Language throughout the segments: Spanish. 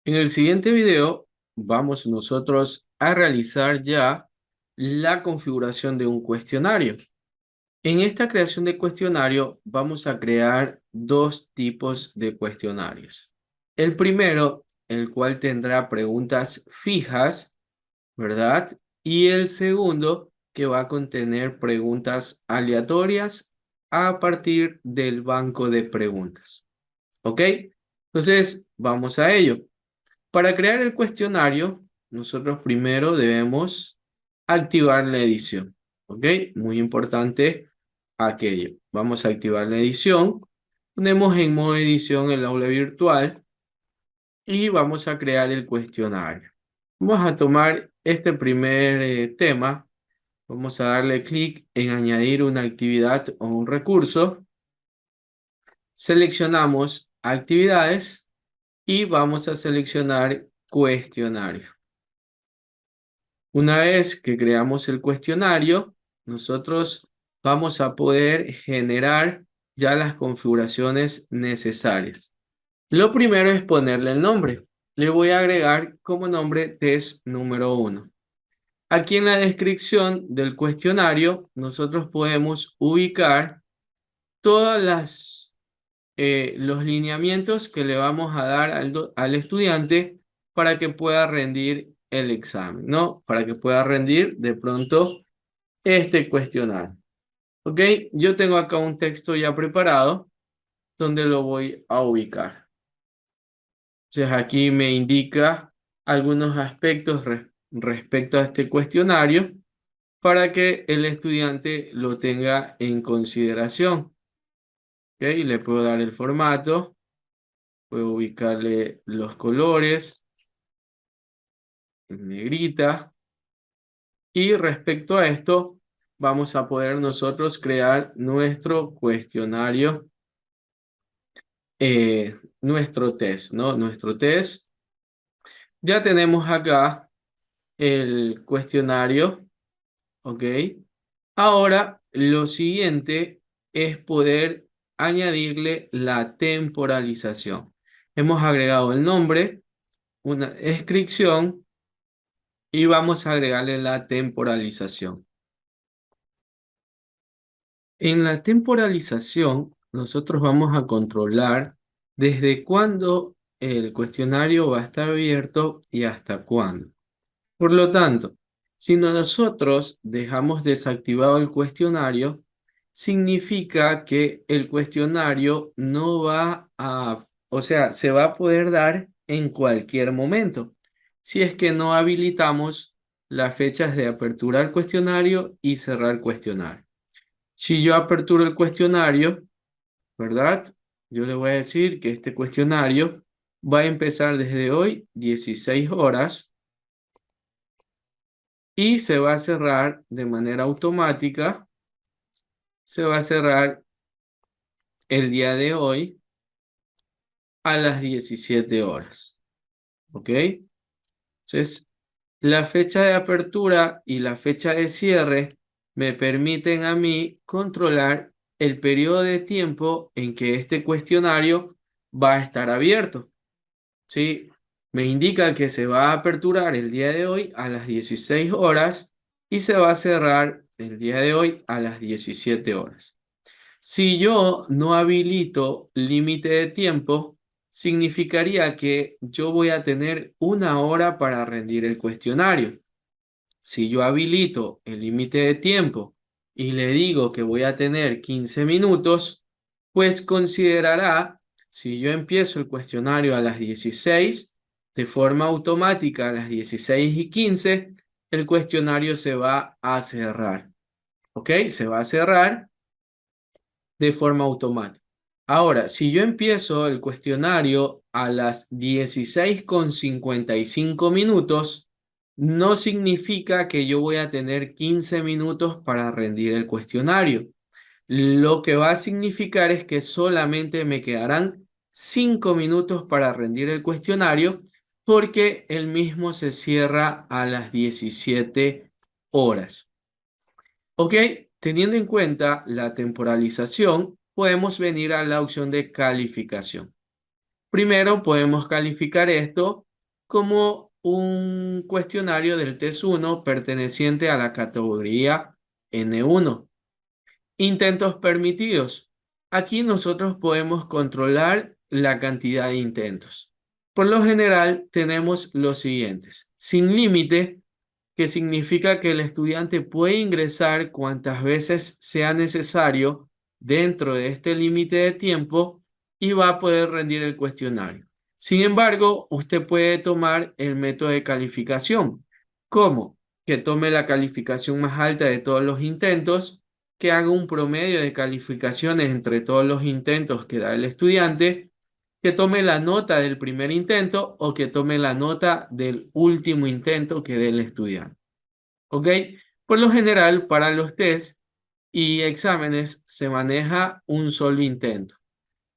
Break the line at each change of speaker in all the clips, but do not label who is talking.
En el siguiente video vamos nosotros a realizar ya la configuración de un cuestionario. En esta creación de cuestionario vamos a crear dos tipos de cuestionarios. El primero, el cual tendrá preguntas fijas, ¿verdad? Y el segundo, que va a contener preguntas aleatorias a partir del banco de preguntas. ¿Ok? Entonces, vamos a ello. Para crear el cuestionario, nosotros primero debemos activar la edición. ¿Ok? Muy importante aquello. Vamos a activar la edición. Ponemos en modo edición el aula virtual y vamos a crear el cuestionario. Vamos a tomar este primer tema. Vamos a darle clic en añadir una actividad o un recurso. Seleccionamos actividades y vamos a seleccionar cuestionario. Una vez que creamos el cuestionario, nosotros vamos a poder generar ya las configuraciones necesarias. Lo primero es ponerle el nombre. Le voy a agregar como nombre test número 1. Aquí en la descripción del cuestionario, nosotros podemos ubicar todas los lineamientos que le vamos a dar al estudiante para que pueda rendir el examen, ¿no? Para que pueda rendir de pronto este cuestionario. ¿Ok? Yo tengo acá un texto ya preparado donde lo voy a ubicar. Entonces aquí me indica algunos aspectos respecto a este cuestionario para que el estudiante lo tenga en consideración. ¿Ok? Le puedo dar el formato. Puedo ubicarle los colores en negrita. Y respecto a esto, vamos a poder nosotros crear nuestro cuestionario, nuestro test, ¿no? Nuestro test. Ya tenemos acá el cuestionario, ¿ok? Ahora, lo siguiente es poder añadirle la temporalización. Hemos agregado el nombre, una descripción y vamos a agregarle la temporalización. En la temporalización, nosotros vamos a controlar desde cuándo el cuestionario va a estar abierto y hasta cuándo. Por lo tanto, si nosotros dejamos desactivado el cuestionario, significa que el cuestionario no va a, o sea, se va a poder dar en cualquier momento, si es que no habilitamos las fechas de apertura al cuestionario y cerrar cuestionario. Si yo aperturo el cuestionario, ¿verdad? Yo le voy a decir que este cuestionario va a empezar desde hoy, 16 horas, y se va a cerrar de manera automática. Se va a cerrar el día de hoy a las 17 horas. ¿Ok? Entonces, la fecha de apertura y la fecha de cierre me permiten a mí controlar el periodo de tiempo en que este cuestionario va a estar abierto. ¿Sí? Me indica que se va a aperturar el día de hoy a las 16 horas y se va a cerrar el día de hoy a las 17 horas. Si yo no habilito límite de tiempo, significaría que yo voy a tener una hora para rendir el cuestionario. Si yo habilito el límite de tiempo y le digo que voy a tener 15 minutos, pues considerará, si yo empiezo el cuestionario a las 16, de forma automática a las 16:15, el cuestionario se va a cerrar. ¿Ok? Se va a cerrar de forma automática. Ahora, si yo empiezo el cuestionario a las 16:55 minutos, no significa que yo voy a tener 15 minutos para rendir el cuestionario. Lo que va a significar es que solamente me quedarán 5 minutos para rendir el cuestionario porque el mismo se cierra a las 17 horas. Ok, teniendo en cuenta la temporalización, podemos venir a la opción de calificación. Primero podemos calificar esto como un cuestionario del test 1 perteneciente a la categoría N1. Intentos permitidos. Aquí nosotros podemos controlar la cantidad de intentos. Por lo general tenemos los siguientes. Sin límite, que significa que el estudiante puede ingresar cuantas veces sea necesario dentro de este límite de tiempo y va a poder rendir el cuestionario. Sin embargo, usted puede tomar el método de calificación. ¿Cómo? Que tome la calificación más alta de todos los intentos, que haga un promedio de calificaciones entre todos los intentos que da el estudiante, que tome la nota del primer intento o que tome la nota del último intento que dé el estudiante. ¿Ok? Por lo general, para los test y exámenes se maneja un solo intento.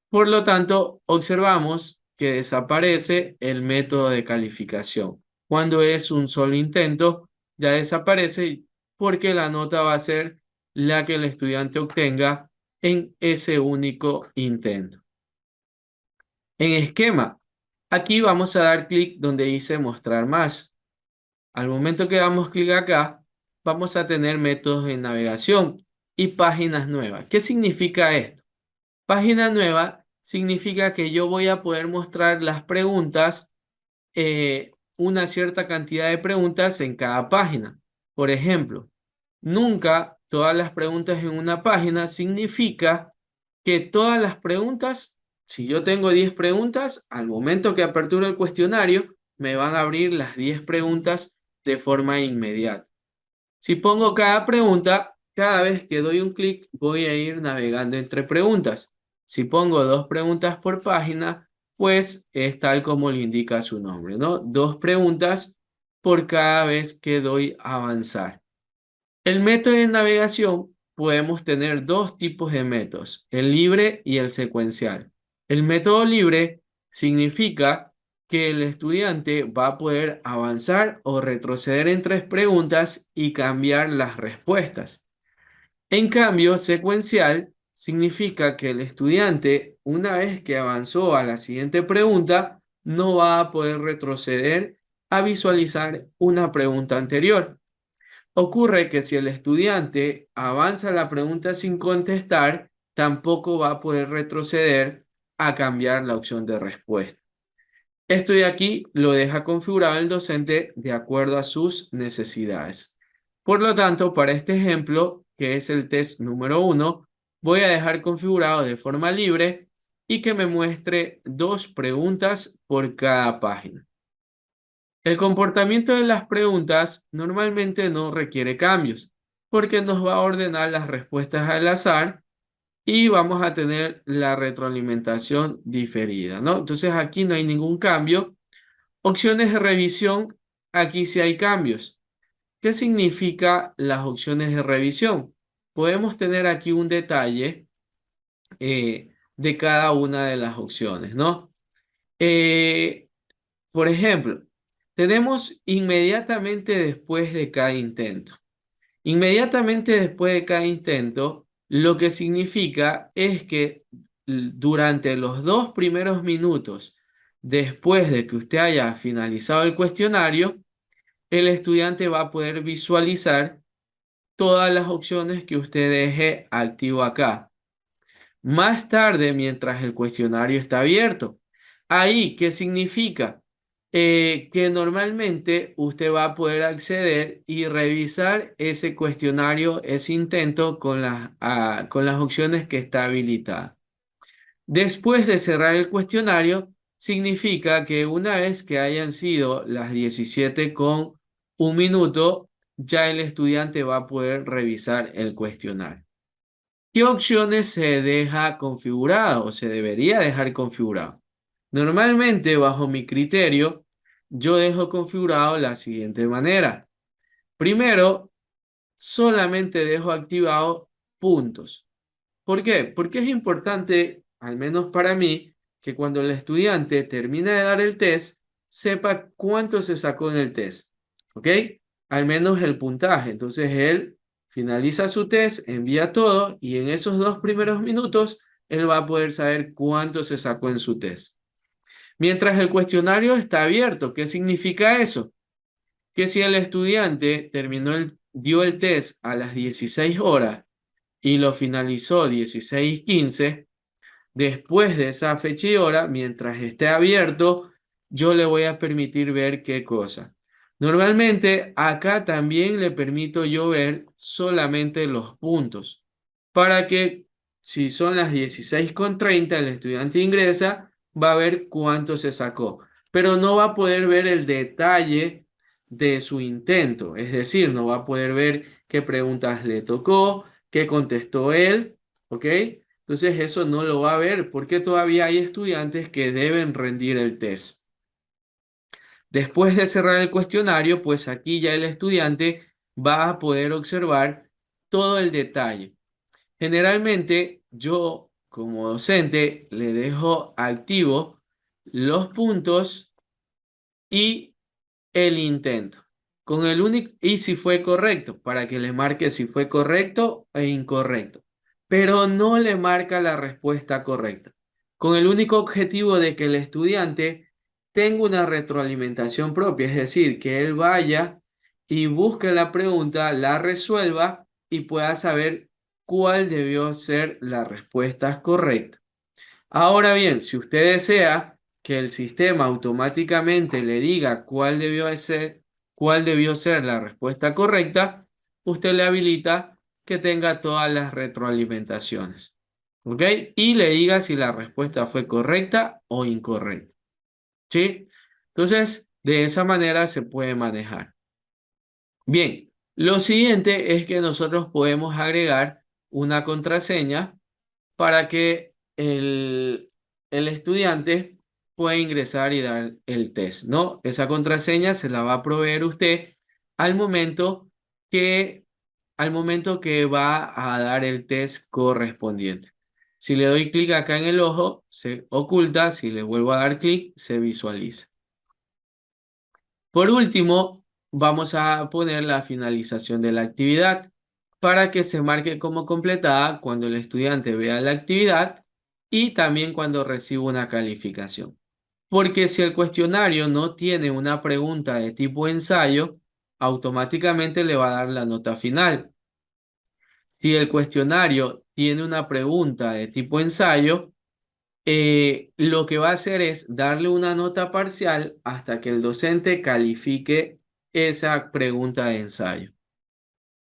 Por lo tanto, observamos que desaparece el método de calificación. Cuando es un solo intento, ya desaparece porque la nota va a ser la que el estudiante obtenga en ese único intento. En esquema, aquí vamos a dar clic donde dice mostrar más. Al momento que damos clic acá, vamos a tener métodos de navegación y páginas nuevas. ¿Qué significa esto? Página nueva significa que yo voy a poder mostrar las preguntas, una cierta cantidad de preguntas en cada página. Por ejemplo, nunca todas las preguntas en una página significa que todas las preguntas, si yo tengo 10 preguntas, al momento que aperture el cuestionario, me van a abrir las 10 preguntas de forma inmediata. Si pongo cada pregunta, cada vez que doy un clic, voy a ir navegando entre preguntas. Si pongo 2 preguntas por página, pues es tal como lo indica su nombre, ¿no? 2 preguntas por cada vez que doy a avanzar. El método de navegación podemos tener dos tipos de métodos, el libre y el secuencial. El método libre significa que el estudiante va a poder avanzar o retroceder en 3 preguntas y cambiar las respuestas. En cambio, secuencial significa que el estudiante, una vez que avanzó a la siguiente pregunta, no va a poder retroceder a visualizar una pregunta anterior. Ocurre que si el estudiante avanza la pregunta sin contestar, tampoco va a poder retroceder a cambiar la opción de respuesta. Esto de aquí lo deja configurado el docente de acuerdo a sus necesidades. Por lo tanto, para este ejemplo, que es el test número 1, voy a dejar configurado de forma libre y que me muestre 2 preguntas por cada página. El comportamiento de las preguntas normalmente no requiere cambios, porque nos va a ordenar las respuestas al azar y vamos a tener la retroalimentación diferida, ¿no? Entonces aquí no hay ningún cambio. Opciones de revisión, aquí sí hay cambios. ¿Qué significa las opciones de revisión? Podemos tener aquí un detalle de cada una de las opciones, ¿no? Eh, Por ejemplo, tenemos inmediatamente después de cada intento. Inmediatamente después de cada intento, lo que significa es que durante los 2 primeros minutos después de que usted haya finalizado el cuestionario, el estudiante va a poder visualizar todas las opciones que usted deje activo acá. Más tarde, mientras el cuestionario está abierto. Ahí, ¿qué significa? Que normalmente usted va a poder acceder y revisar ese cuestionario, ese intento con las opciones que está habilitada. Después de cerrar el cuestionario, significa que una vez que hayan sido las 17:01, ya el estudiante va a poder revisar el cuestionario. ¿Qué opciones se deja configurado o se debería dejar configurado? Normalmente, bajo mi criterio, yo dejo configurado la siguiente manera. Primero, solamente dejo activado puntos. ¿Por qué? Porque es importante, al menos para mí, que cuando el estudiante termina de dar el test, sepa cuánto se sacó en el test. ¿Ok? Al menos el puntaje. Entonces él finaliza su test, envía todo y en esos 2 primeros minutos él va a poder saber cuánto se sacó en su test. Mientras el cuestionario está abierto. ¿Qué significa eso? Que si el estudiante dio el test a las 16 horas y lo finalizó 16:15, después de esa fecha y hora, mientras esté abierto, yo le voy a permitir ver qué cosa. Normalmente acá también le permito yo ver solamente los puntos para que si son las 16:30 el estudiante ingresa, va a ver cuánto se sacó, pero no va a poder ver el detalle de su intento, es decir, no va a poder ver qué preguntas le tocó, qué contestó él, ¿ok? Entonces eso no lo va a ver porque todavía hay estudiantes que deben rendir el test. Después de cerrar el cuestionario, pues aquí ya el estudiante va a poder observar todo el detalle. Generalmente yo como docente le dejo activo los puntos y el intento. Con el único, y si fue correcto, para que le marque si fue correcto e incorrecto. Pero no le marca la respuesta correcta. Con el único objetivo de que el estudiante tenga una retroalimentación propia, es decir, que él vaya y busque la pregunta, la resuelva y pueda saber cuál debió ser la respuesta correcta. Ahora bien, si usted desea que el sistema automáticamente le diga cuál debió ser la respuesta correcta, usted le habilita que tenga todas las retroalimentaciones. ¿Ok? Y le diga si la respuesta fue correcta o incorrecta. ¿Sí? Entonces, de esa manera se puede manejar. Bien, lo siguiente es que nosotros podemos agregar una contraseña para que el estudiante pueda ingresar y dar el test, ¿no? Esa contraseña se la va a proveer usted al momento que, al momento que va a dar el test correspondiente. Si le doy clic acá en el ojo, se oculta. Si le vuelvo a dar clic, se visualiza. Por último, vamos a poner la finalización de la actividad para que se marque como completada cuando el estudiante vea la actividad y también cuando reciba una calificación. Porque si el cuestionario no tiene una pregunta de tipo ensayo, automáticamente le va a dar la nota final. Si el cuestionario tiene una pregunta de tipo ensayo, lo que va a hacer es darle una nota parcial hasta que el docente califique esa pregunta de ensayo.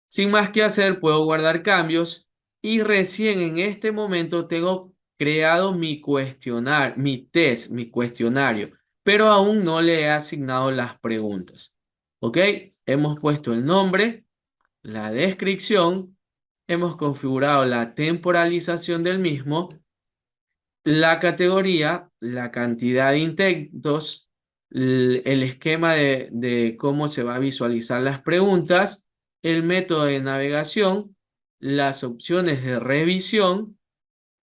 Sin más que hacer, puedo guardar cambios y recién en este momento tengo creado mi test, mi cuestionario, pero aún no le he asignado las preguntas. ¿Ok? Hemos puesto el nombre, la descripción, hemos configurado la temporalización del mismo, la categoría, la cantidad de intentos, el esquema de cómo se va a visualizar las preguntas, el método de navegación, las opciones de revisión,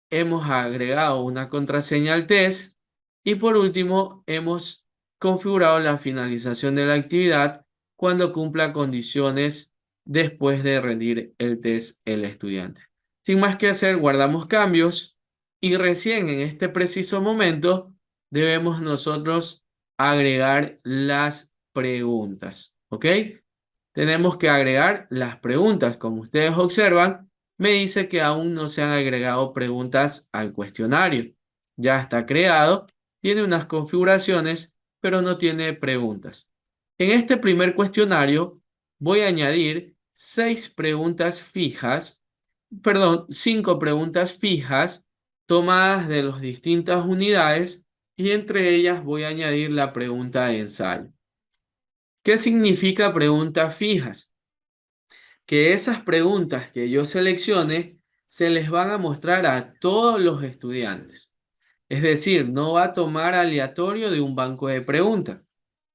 hemos agregado una contraseña al test y por último hemos configurado la finalización de la actividad cuando cumpla condiciones después de rendir el test el estudiante. Sin más que hacer, guardamos cambios y recién en este preciso momento debemos nosotros agregar las preguntas. ¿Ok? Tenemos que agregar las preguntas. Como ustedes observan, me dice que aún no se han agregado preguntas al cuestionario. Ya está creado, tiene unas configuraciones, pero no tiene preguntas. En este primer cuestionario voy a añadir 5 preguntas fijas tomadas de las distintas unidades y entre ellas voy a añadir la pregunta de ensayo. ¿Qué significa preguntas fijas? Que esas preguntas que yo seleccione se les van a mostrar a todos los estudiantes. Es decir, no va a tomar aleatorio de un banco de preguntas,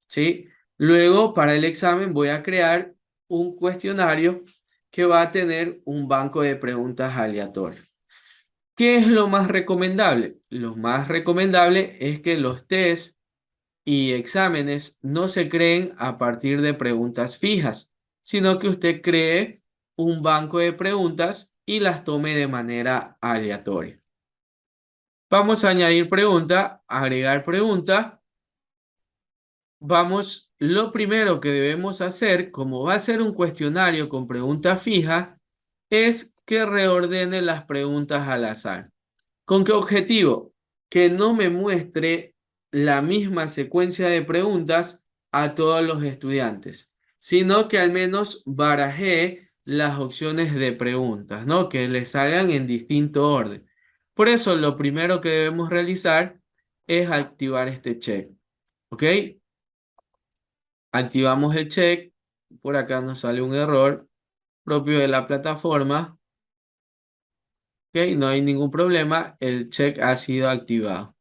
¿sí? Luego, para el examen voy a crear un cuestionario que va a tener un banco de preguntas aleatorio. ¿Qué es lo más recomendable? Lo más recomendable es que los test y exámenes no se creen a partir de preguntas fijas, sino que usted cree un banco de preguntas y las tome de manera aleatoria. Vamos a añadir pregunta, agregar pregunta. Lo primero que debemos hacer, como va a ser un cuestionario con pregunta fija, es que reordene las preguntas al azar. ¿Con qué objetivo? Que no me muestre la misma secuencia de preguntas a todos los estudiantes, sino que al menos barajee las opciones de preguntas, ¿no? Que les salgan en distinto orden. Por eso, lo primero que debemos realizar es activar este check, ¿ok? Activamos el check. Por acá nos sale un error propio de la plataforma. ¿Ok? No hay ningún problema. El check ha sido activado.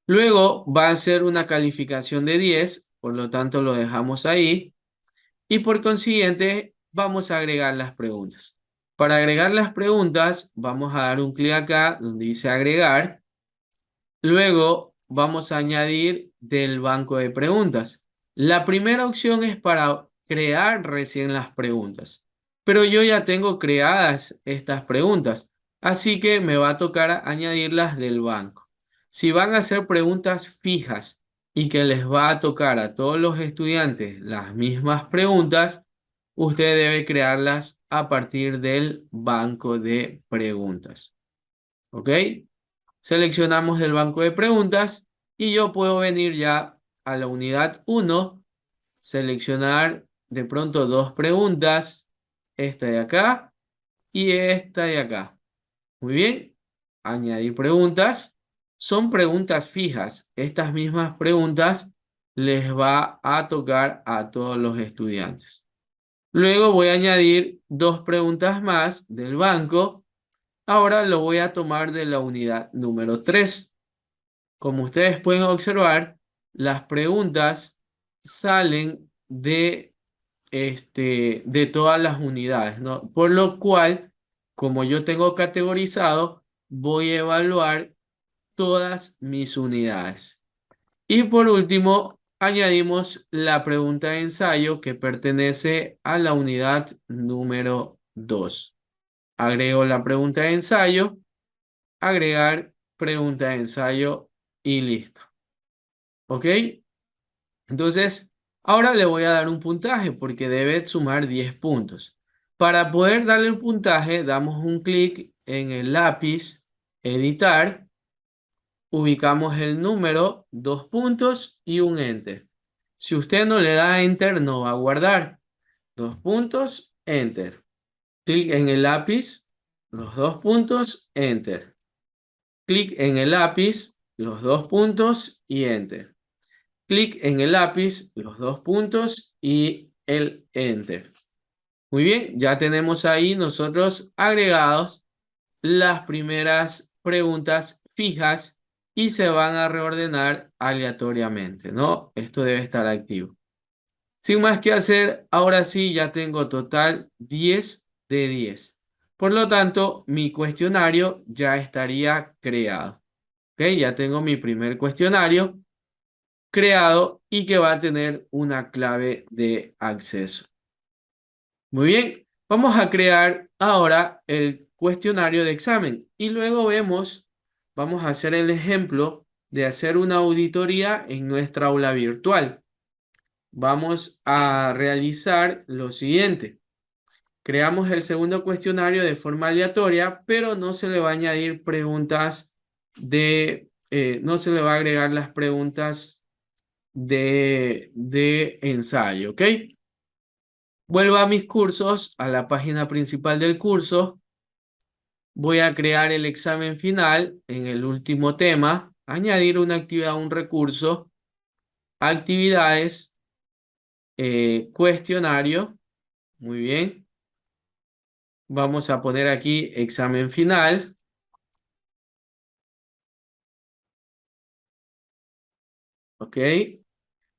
Luego va a ser una calificación de 10, por lo tanto lo dejamos ahí. Y por consiguiente vamos a agregar las preguntas. Para agregar las preguntas vamos a dar un clic acá donde dice agregar. Luego vamos a añadir del banco de preguntas. La primera opción es para crear recién las preguntas, pero yo ya tengo creadas estas preguntas, así que me va a tocar añadirlas del banco. Si van a ser preguntas fijas y que les va a tocar a todos los estudiantes las mismas preguntas, usted debe crearlas a partir del banco de preguntas. ¿Ok? Seleccionamos el banco de preguntas y yo puedo venir ya a la unidad 1, seleccionar de pronto dos preguntas, esta de acá y esta de acá. Muy bien, añadir preguntas. Son preguntas fijas. Estas mismas preguntas les va a tocar a todos los estudiantes. Luego voy a añadir dos preguntas más del banco. Ahora lo voy a tomar de la unidad número 3. Como ustedes pueden observar, las preguntas salen de todas las unidades, ¿no? Por lo cual, como yo tengo categorizado, voy a evaluar todas mis unidades. Y por último, añadimos la pregunta de ensayo que pertenece a la unidad número 2. Agrego la pregunta de ensayo, agregar pregunta de ensayo y listo. ¿Ok? Entonces, ahora le voy a dar un puntaje porque debe sumar 10 puntos. Para poder darle un puntaje, damos un clic en el lápiz, editar, ubicamos el número, 2 puntos y un enter. Si usted no le da enter, no va a guardar. 2 puntos, enter. Clic en el lápiz, los 2 puntos, enter. Clic en el lápiz, los 2 puntos y enter. Clic en el lápiz, los 2 puntos y el enter. Muy bien, ya tenemos ahí nosotros agregados las primeras preguntas fijas y se van a reordenar aleatoriamente, ¿no? Esto debe estar activo. Sin más que hacer, ahora sí ya tengo total 10 de 10. Por lo tanto, mi cuestionario ya estaría creado. ¿Ok? Ya tengo mi primer cuestionario creado y que va a tener una clave de acceso. Muy bien, vamos a crear ahora el cuestionario de examen y luego vamos a hacer el ejemplo de hacer una auditoría en nuestra aula virtual. Vamos a realizar lo siguiente. Creamos el segundo cuestionario de forma aleatoria, pero no se le va a añadir preguntas no se le va a agregar las preguntas de ensayo, ¿ok? Vuelvo a mis cursos, a la página principal del curso. Voy a crear el examen final en el último tema, añadir una actividad, un recurso, actividades, cuestionario. Muy bien. Vamos a poner aquí examen final. ¿Ok?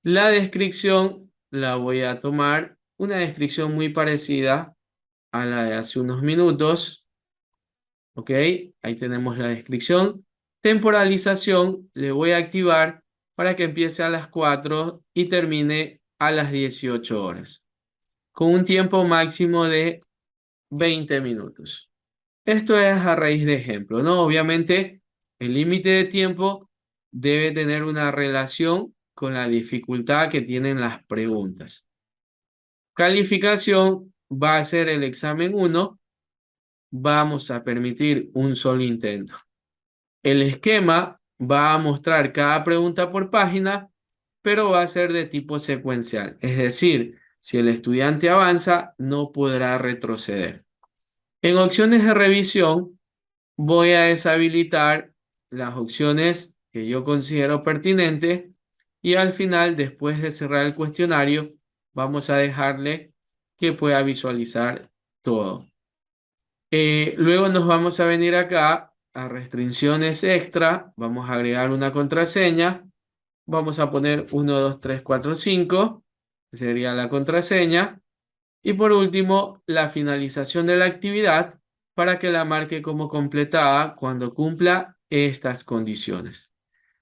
La descripción la voy a tomar, una descripción muy parecida a la de hace unos minutos. ¿Ok? Ahí tenemos la descripción. Temporalización le voy a activar para que empiece a las 4 y termine a las 18 horas, con un tiempo máximo de 20 minutos. Esto es a raíz de ejemplo, ¿no? Obviamente El límite de tiempo debe tener una relación con la dificultad que tienen las preguntas. Calificación va a ser el examen 1. Vamos a permitir un solo intento. El esquema va a mostrar cada pregunta por página, pero va a ser de tipo secuencial. Es decir, si el estudiante avanza, no podrá retroceder. En opciones de revisión, voy a deshabilitar las opciones que yo considero pertinentes y al final, después de cerrar el cuestionario, vamos a dejarle que pueda visualizar todo. Luego nos vamos a venir acá a restricciones extra, vamos a agregar una contraseña, vamos a poner 1, 2, 3, 4, 5, que sería la contraseña, y por último, la finalización de la actividad para que la marque como completada cuando cumpla estas condiciones.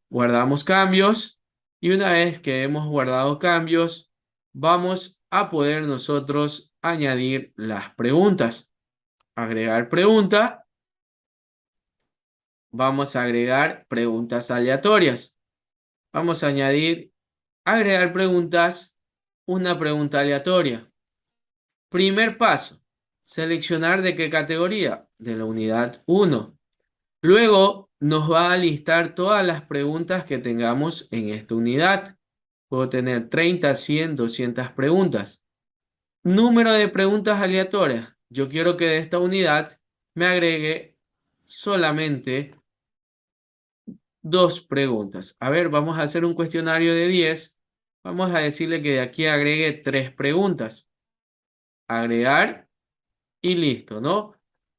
Guardamos cambios y una vez que hemos guardado cambios, vamos a poder nosotros añadir las preguntas. Agregar pregunta. Vamos a agregar preguntas aleatorias. Vamos a añadir, agregar preguntas, una pregunta aleatoria. Primer paso, seleccionar de qué categoría, de la unidad 1. Luego nos va a listar todas las preguntas que tengamos en esta unidad. Puedo tener 30, 100, 200 preguntas. Número de preguntas aleatorias. Yo quiero que de esta unidad me agregue solamente 2 preguntas. A ver, vamos a hacer un cuestionario de 10. Vamos a decirle que de aquí agregue 3 preguntas. Agregar y listo, ¿no?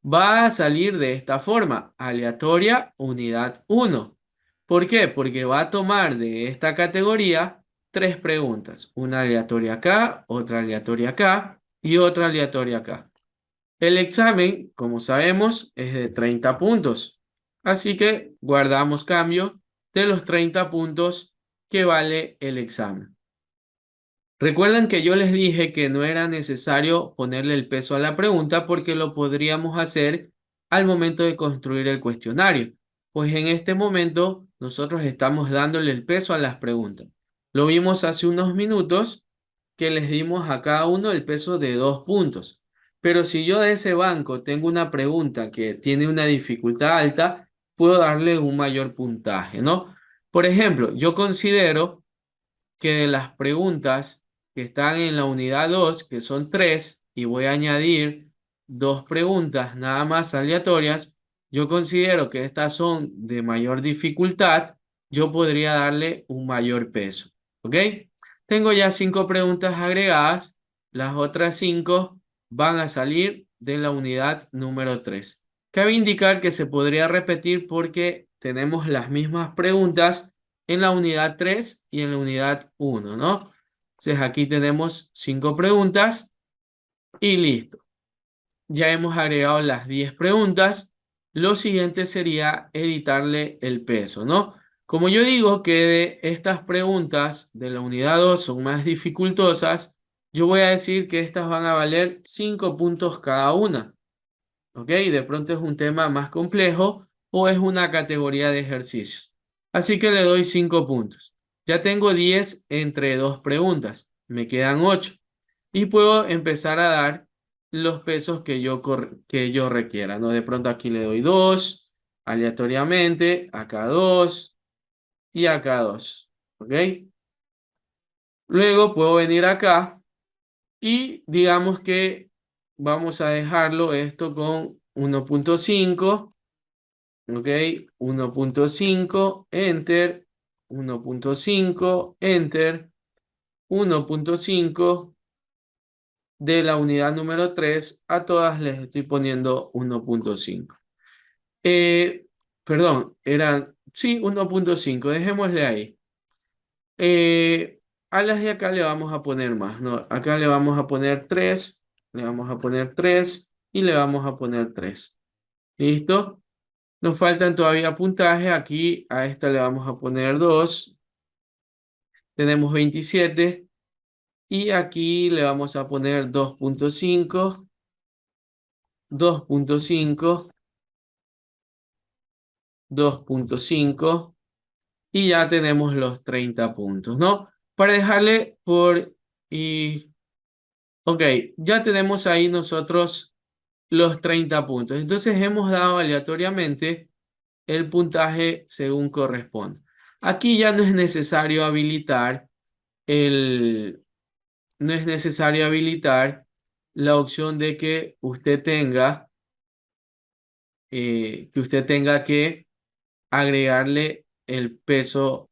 Va a salir de esta forma, aleatoria unidad 1. ¿Por qué? Porque va a tomar de esta categoría 3 preguntas. Una aleatoria acá, otra aleatoria acá y otra aleatoria acá. El examen, como sabemos, es de 30 puntos. Así que guardamos cambio de los 30 puntos que vale el examen. Recuerden que yo les dije que no era necesario ponerle el peso a la pregunta porque lo podríamos hacer al momento de construir el cuestionario. Pues en este momento nosotros estamos dándole el peso a las preguntas. Lo vimos hace unos minutos que les dimos a cada uno el peso de 2 puntos. Pero si yo de ese banco tengo una pregunta que tiene una dificultad alta, puedo darle un mayor puntaje, ¿no? Por ejemplo, yo considero que de las preguntas que están en la unidad 2, que son 3, y voy a añadir 2 preguntas nada más aleatorias, yo considero que estas son de mayor dificultad, yo podría darle un mayor peso. ¿Ok? Tengo ya 5 preguntas agregadas, las otras 5 van a salir de la unidad número 3. Cabe indicar que se podría repetir porque tenemos las mismas preguntas en la unidad 3 y en la unidad 1, ¿no? Entonces aquí tenemos 5 preguntas y listo. Ya hemos agregado las 10 preguntas. Lo siguiente sería editarle el peso, ¿no? Como yo digo que de estas preguntas de la unidad 2 son más dificultosas, yo voy a decir que estas van a valer 5 puntos cada una. ¿Ok? De pronto es un tema más complejo o es una categoría de ejercicios. Así que le doy 5 puntos. Ya tengo 10 entre 2 preguntas. Me quedan 8. Y puedo empezar a dar los pesos que yo requiera, ¿no? De pronto aquí le doy 2 aleatoriamente, acá 2 y acá 2. ¿Ok? Luego puedo venir acá y digamos que vamos a dejarlo esto con 1.5. ¿Ok? 1.5, enter, 1.5, enter, 1.5 de la unidad número 3, a todas les estoy poniendo 1.5. Eh, Perdón, eran, sí, 1.5, dejémosle ahí. A las de acá le vamos a poner más, ¿no? Acá le vamos a poner 3, le vamos a poner 3 y le vamos a poner 3. ¿Listo? Nos faltan todavía puntajes. Aquí a esta le vamos a poner 2. Tenemos 27. Y aquí le vamos a poner 2.5. 2.5. 2.5 y ya tenemos los 30 puntos, ¿no? Para dejarle por... Y, ok, ya tenemos ahí nosotros los 30 puntos. Entonces hemos dado aleatoriamente el puntaje según corresponde. Aquí ya no es necesario habilitar el, no es necesario habilitar la opción de que usted tenga que agregarle el peso,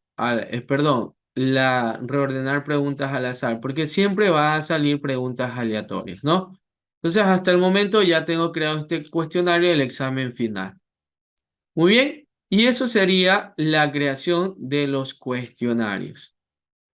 perdón, reordenar preguntas al azar, porque siempre va a salir preguntas aleatorias, ¿no? Entonces, hasta el momento ya tengo creado este cuestionario del examen final. Muy bien, y eso sería la creación de los cuestionarios.